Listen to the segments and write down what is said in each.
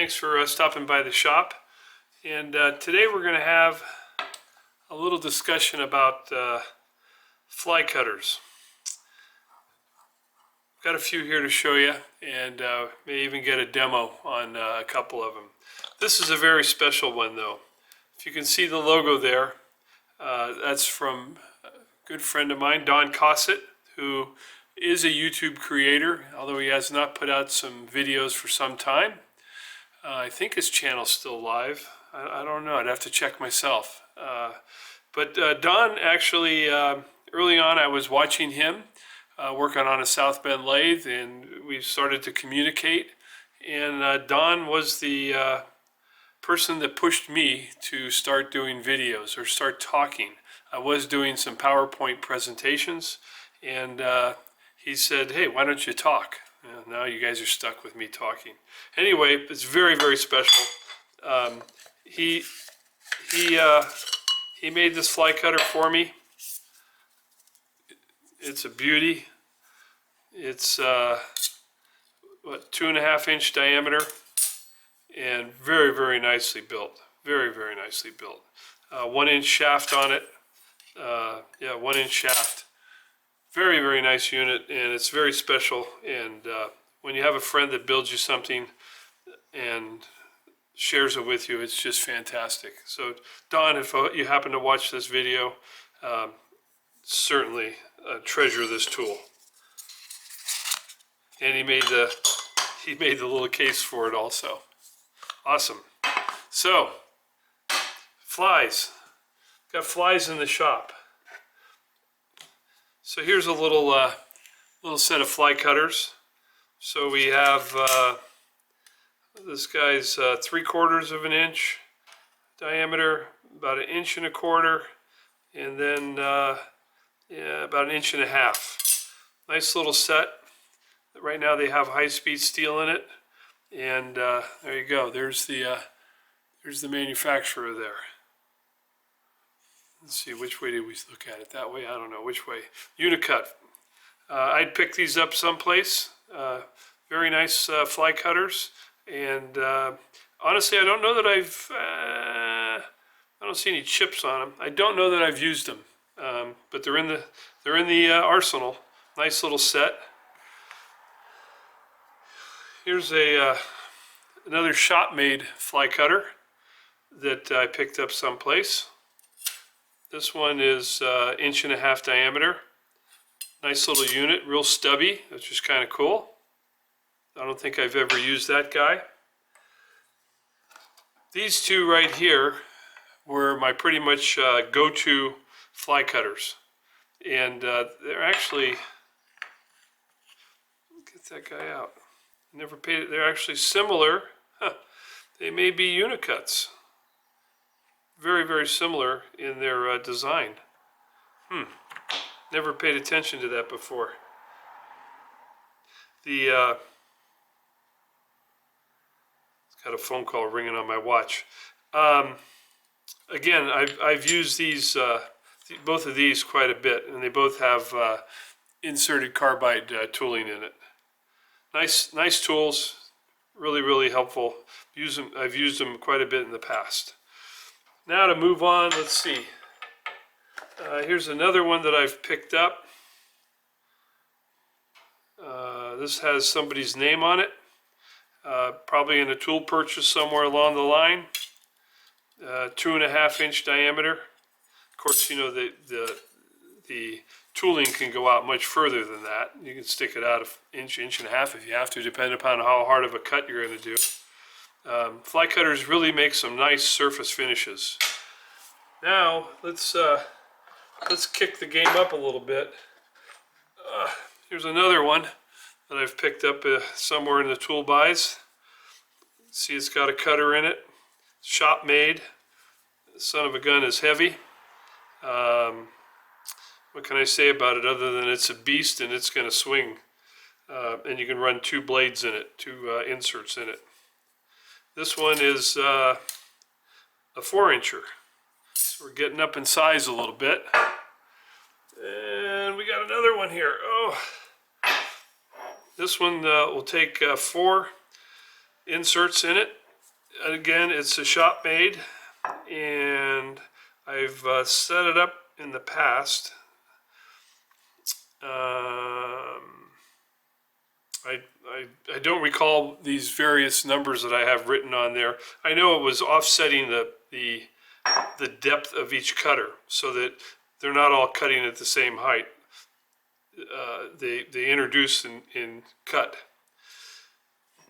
Thanks for stopping by the shop. And today we're going to have a little discussion about fly cutters. Got a few here to show you, and may even get a demo on a couple of them. This is a very special one though. If you can see the logo there, that's from a good friend of mine, Don Cossett, who is a YouTube creator, although he has not put out some videos for some time. I think his channel's still live. I don't know. I'd have to check myself. But Don actually, early on, I was watching him working on a South Bend lathe, and we started to communicate. And Don was the person that pushed me to start doing videos or start talking. I was doing some PowerPoint presentations, and he said, "Hey, why don't you talk?" Now you guys are stuck with me talking. Anyway, it's very, very special. He made this fly cutter for me. It's a beauty. It's what, 2.5 inch diameter, and very, very nicely built. Very, very nicely built. 1 inch shaft on it. Yeah, 1 inch shaft. Very, very nice unit, and it's very special. And when you have a friend that builds you something and shares it with you, it's just fantastic. So Don, if you happen to watch this video, certainly treasure this tool. And he made the little case for it also. Awesome. So flies. Got flies in the shop. So here's a little set of fly cutters. So we have this guy's 3/4 of an inch diameter, about 1.25 inches, and then yeah, about 1.5 inches. Nice little set. Right now they have high-speed steel in it, and there you go. There's the manufacturer there. Let's see, which way did we look at it? That way? I don't know which way. Unicut. I'd pick these up someplace. Very nice fly cutters, and honestly, I don't know that I don't see any chips on them. I don't know that I've used them, but they're in the arsenal. Nice little set. Here's another shop-made fly cutter that I picked up someplace. This one is 1.5 inch diameter. Nice little unit, real stubby, which is kind of cool. I don't think I've ever used that guy. These two right here were my pretty much go-to fly cutters. And they're actually, get that guy out. Never paid it. They're actually similar. Huh. They may be Unicuts. Very, very similar in their design. Never paid attention to that before. It's got a phone call ringing on my watch. Again, I've used these, both of these quite a bit, and they both have inserted carbide tooling in it. Nice tools, really, really helpful. I've used them quite a bit in the past. Now to move on, let's see. Here's another one that I've picked up. This has somebody's name on it, probably in a tool purchase somewhere along the line. 2.5 inch diameter. Of course, you know the tooling can go out much further than that. You can stick it out an inch, 1.5 inches if you have to, depending upon how hard of a cut you're going to do. Fly cutters really make some nice surface finishes. Now let's kick the game up a little bit. Here's another one that I've picked up somewhere in the tool buys. See, it's got a cutter in it. Shop made. Son of a gun is heavy. What can I say about it other than it's a beast and it's going to swing, and you can run 2 blades in it, 2 inserts in it. This one is a 4-incher. So we're getting up in size a little bit. And we got another one here. Oh, this one will take 4 inserts in it, again, it's a shop made, and I've set it up in the past. I don't recall these various numbers that I have written on there. I know it was offsetting the depth of each cutter so that they're not all cutting at the same height. They introduce in cut.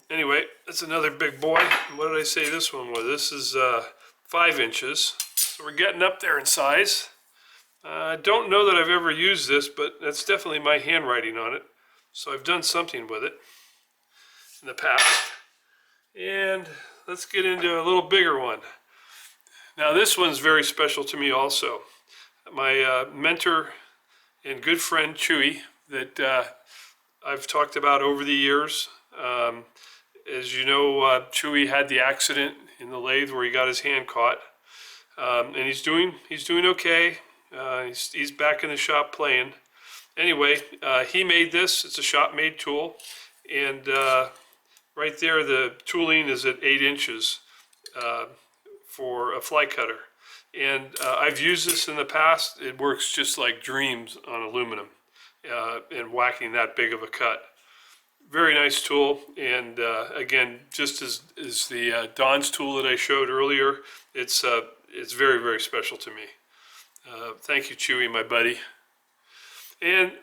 Anyway, that's another big boy. What did I say this one was? This is 5 inches. So we're getting up there in size. I don't know that I've ever used this, but that's definitely my handwriting on it. So I've done something with it in the past. And let's get into a little bigger one. Now this one's very special to me also. My mentor and good friend Chewy that I've talked about over the years. As you know, Chewy had the accident in the lathe where he got his hand caught, and he's doing okay. He's back in the shop playing. Anyway, he made this. It's a shop-made tool, and right there the tooling is at 8 inches for a fly cutter. And I've used this in the past. It works just like dreams on aluminum and whacking that big of a cut. Very nice tool, and again, just as the Don's tool that I showed earlier, it's very, very special to me. Thank you, Chewy, my buddy. And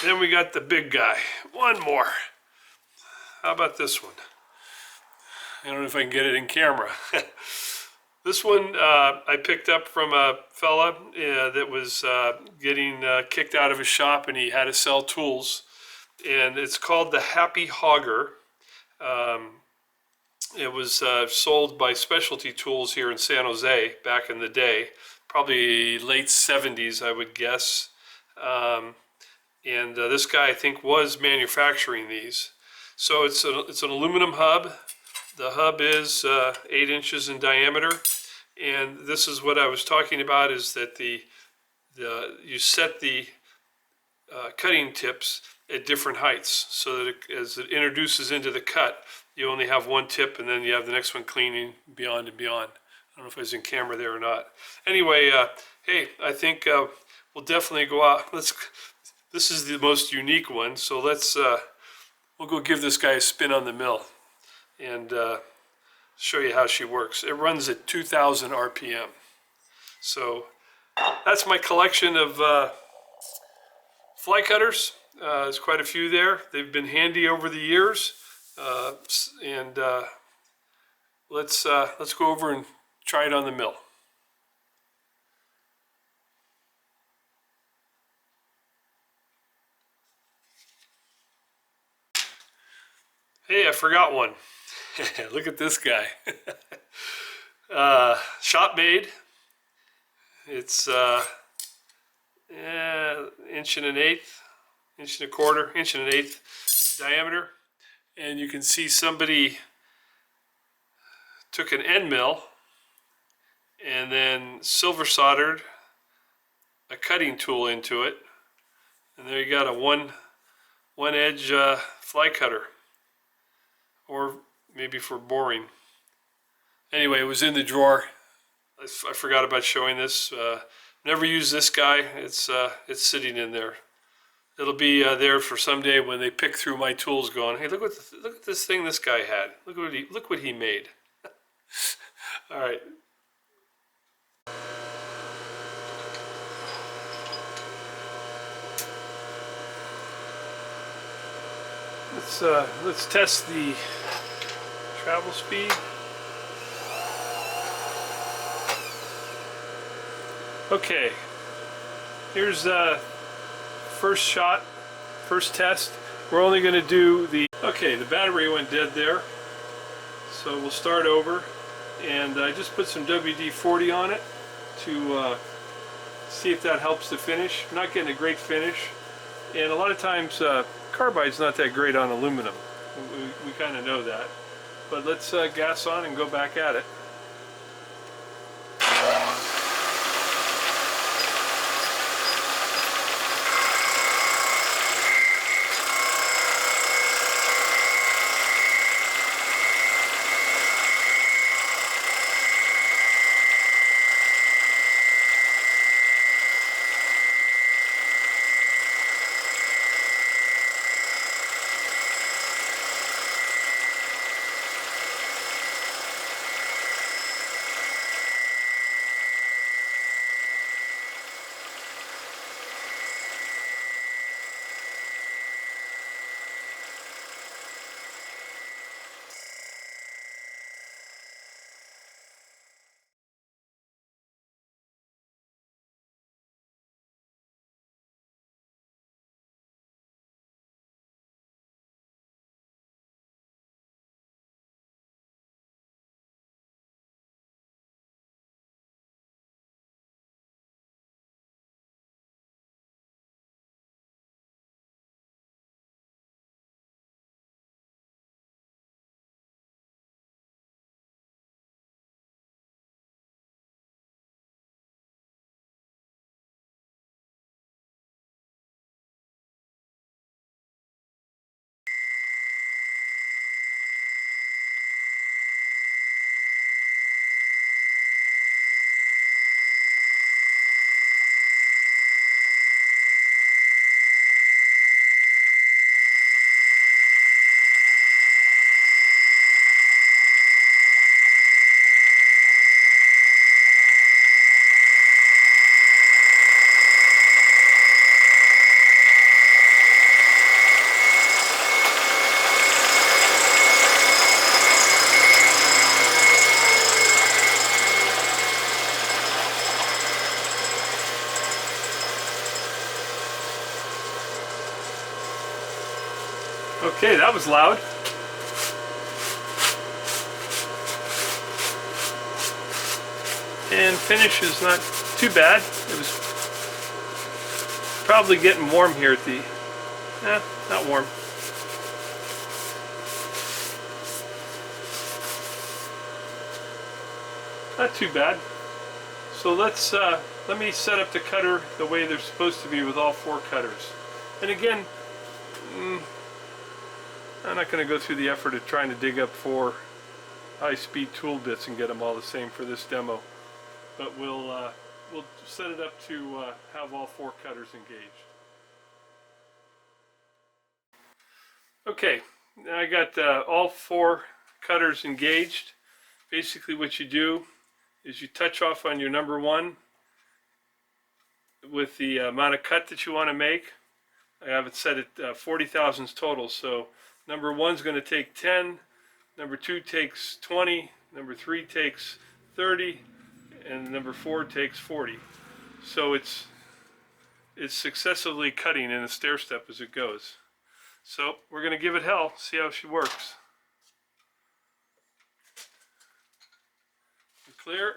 then we got the big guy. One more. How about this one? I don't know if I can get it in camera. This one I picked up from a fella that was getting kicked out of his shop, and he had to sell tools. And it's called the Happy Hogger. It was sold by Specialty Tools here in San Jose back in the day, probably late 70s, I would guess. And this guy, I think, was manufacturing these. So it's an aluminum hub. The hub is 8 inches in diameter. And this is what I was talking about, is that you set the cutting tips at different heights, so that as it introduces into the cut, you only have one tip, and then you have the next one cleaning beyond and beyond. I don't know if I was in camera there or not. Anyway, hey, I think we'll definitely go out. This is the most unique one, so we'll go give this guy a spin on the mill and show you how she works. It runs at 2,000 RPM. So that's my collection of fly cutters. There's quite a few there. They've been handy over the years, and let's go over and try it on the mill. Hey, I forgot one. Look at this guy. Shop made. It's inch and an eighth. Inch and a quarter, inch and an eighth diameter. And you can see somebody took an end mill and then silver soldered a cutting tool into it. And there you got a one edge fly cutter, or maybe for boring. Anyway, it was in the drawer. I forgot about showing this. Never used this guy. It's sitting in there. It'll be there for someday when they pick through my tools, going, "Hey, look at this thing this guy had. Look what he made." All right. Let's test the travel speed. Okay. Here's first shot, first test. We're only going to do the battery went dead there, so we'll start over. And I just put some WD-40 on it to see if that helps the finish. I'm not getting a great finish, and a lot of times carbide's not that great on aluminum. We kind of know that, but let's gas on and go back at it. Okay, that was loud. And finish is not too bad. It was probably getting warm here at the, not warm. Not too bad. So let me set up the cutter the way they're supposed to be with all 4 cutters. And again, I'm not going to go through the effort of trying to dig up 4 high-speed tool bits and get them all the same for this demo. But we'll set it up to have all 4 cutters engaged. Okay, now I got all 4 cutters engaged. Basically what you do is you touch off on your number 1 with the amount of cut that you want to make. I have it set at 40 thousandths total, so number 1's going to take 10, number 2 takes 20, number 3 takes 30, and number 4 takes 40. So it's successively cutting in a stair step as it goes. So we're going to give it hell, see how she works. Clear.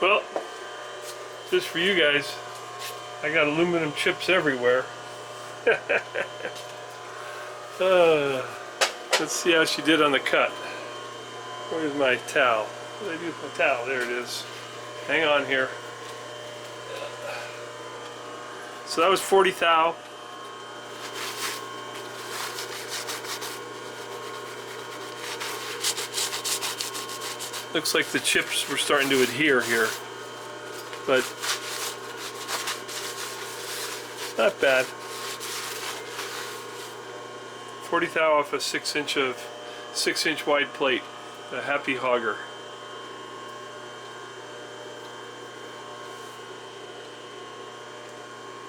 Well, just for you guys, I got aluminum chips everywhere. Let's see how she did on the cut. Where's my towel? What did I do with my towel? There it is. Hang on here. So that was 40 thou. Looks like the chips were starting to adhere here, but not bad. 40 thou off a 6-inch wide plate, a Happy Hogger.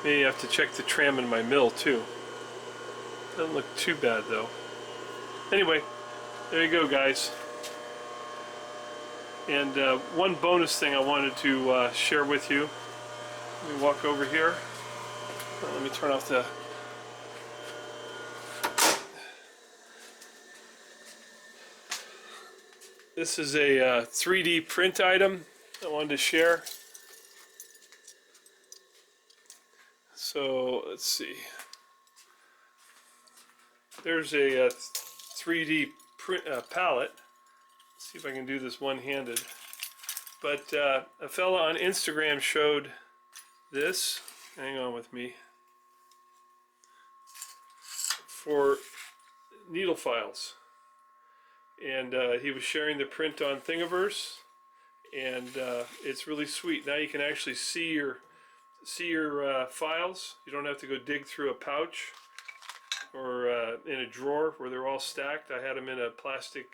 May have to check the tram in my mill too. Doesn't look too bad though. Anyway, there you go, guys. And one bonus thing I wanted to share with you. Let me walk over here. Let me turn off the... This is a 3D print item I wanted to share. So let's see. There's a 3D print palette. See if I can do this one-handed. But a fella on Instagram showed this. Hang on with me. For needle files. And he was sharing the print on Thingiverse. and it's really sweet. Now you can actually see your files. You don't have to go dig through a pouch or in a drawer where they're all stacked. I had them in a plastic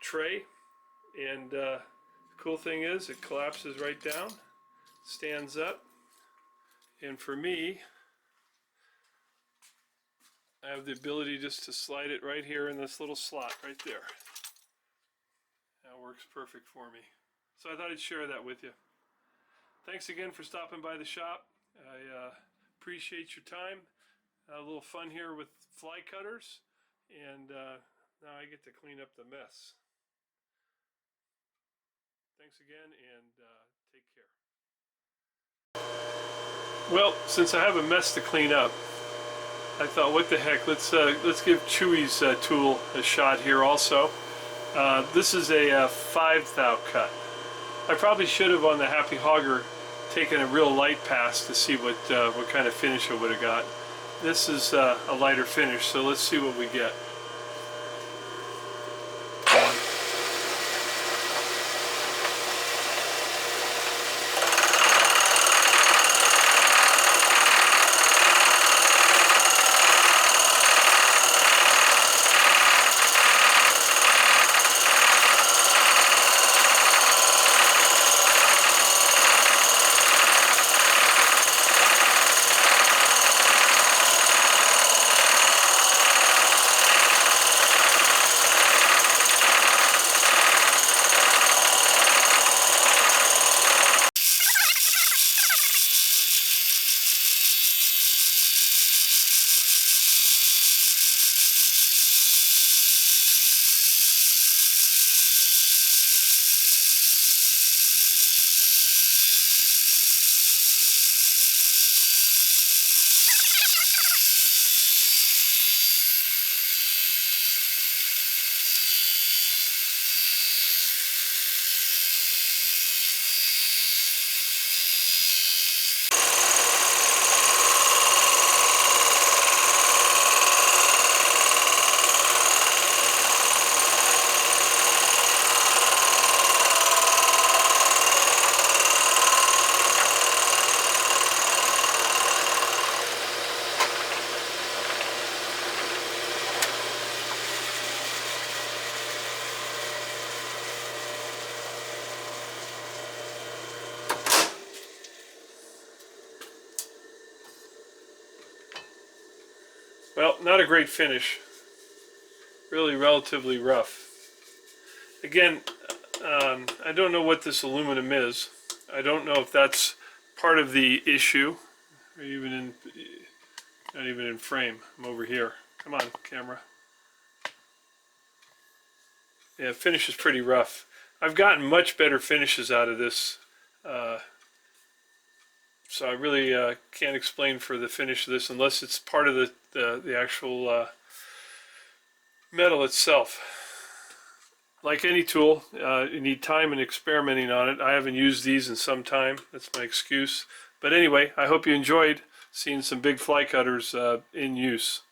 tray, and the cool thing is it collapses right down, stands up, and for me, I have the ability just to slide it right here in this little slot right there. That works perfect for me. So I thought I'd share that with you. Thanks again for stopping by the shop. I appreciate your time. A little fun here with fly cutters, and now I get to clean up the mess. Thanks again, and take care. Well, since I have a mess to clean up, I thought, what the heck, let's give Chewy's tool a shot here also. This is a 5/thou cut. I probably should have on the Happy Hogger taken a real light pass to see what kind of finish I would have got. This is a lighter finish, so let's see what we get. Well, not a great finish. Really relatively rough. Again, I don't know what this aluminum is. I don't know if that's part of the issue, or even in, not even in frame. I'm over here. Come on, camera. Yeah, finish is pretty rough. I've gotten much better finishes out of this, so I really can't explain for the finish of this unless it's part of the actual metal itself. Like any tool, you need time and experimenting on it. I haven't used these in some time. That's my excuse. But anyway, I hope you enjoyed seeing some big fly cutters in use.